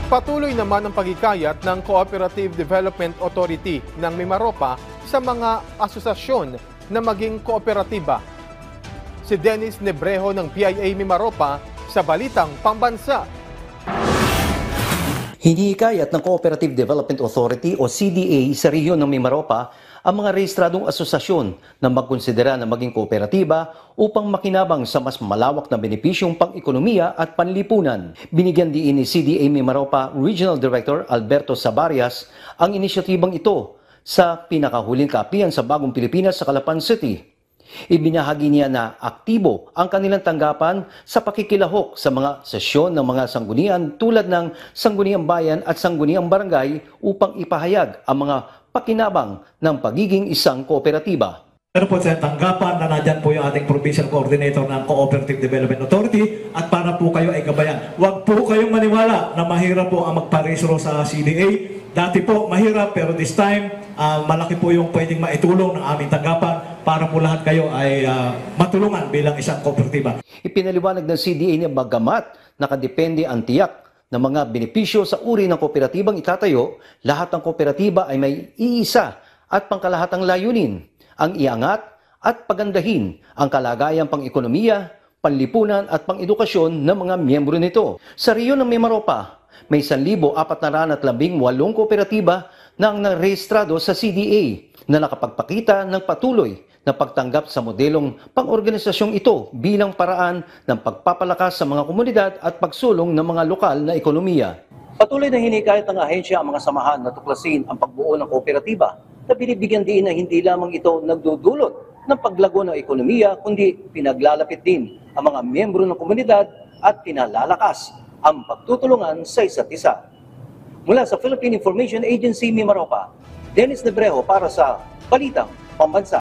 Patuloy naman ang paghikayat ng Cooperative Development Authority ng Mimaropa sa mga asosasyon na maging kooperatiba. Si Dennis Nebreho ng PIA Mimaropa sa Balitang Pambansa. Hinihikayat ng Cooperative Development Authority o CDA sa rehiyon ng Mimaropa ang mga rehistradong asosasyon na magkonsidera na maging kooperatiba upang makinabang sa mas malawak na benepisyong pang-ekonomiya at panlipunan. Binigyan diin ni CDA Mimaropa Regional Director Alberto Sabarias ang inisyatibang ito sa pinakahuling kaapihan sa Bagong Pilipinas sa Calapan City. Ibinahagi niya na aktibo ang kanilang tanggapan sa pakikilahok sa mga sesyon ng mga sanggunian tulad ng Sangguniang Bayan at Sangguniang Barangay upang ipahayag ang mga pakinabang ng pagiging isang kooperatiba. Meron po sa tanggapan na nandyan po yung ating Provincial Coordinator ng Cooperative Development Authority at para po kayo ay gabayan. Huwag po kayong maniwala na mahirap po ang magparehistro sa CDA. Dati po mahirap pero this time malaki po yung pwedeng maitulong ng aming tanggapan para po lahat kayo ay matulungan bilang isang kooperatiba. Ipinaliwanag ng CDA na bagamat nakadepende ang tiyak ng mga benepisyo sa uri ng kooperatibang itatayo, lahat ng kooperatiba ay may iisa at pangkalahatang layunin, ang iangat at pagandahin ang kalagayang pang-ekonomiya, panlipunan at pang-edukasyon ng mga miyembro nito. Sa rehiyon ng Mimaropa, may 1,418 kooperatiba na ang narehistrado sa CDA na nakapagpakita ng patuloy na pagtanggap sa modelong pang-organisasyong ito bilang paraan ng pagpapalakas sa mga komunidad at pagsulong ng mga lokal na ekonomiya. Patuloy na hinikayat ng ahensya ang mga samahan na tuklasin ang pagbuo ng kooperatiba na binibigyan din na hindi lamang ito nagdudulot ng paglago ng ekonomiya kundi pinaglalapit din ang mga miyembro ng komunidad at pinalalakas ang pagtutulungan sa isa't isa. Mula sa Philippine Information Agency Mimaropa, Dennis Nebreho para sa Balitang Pambansa.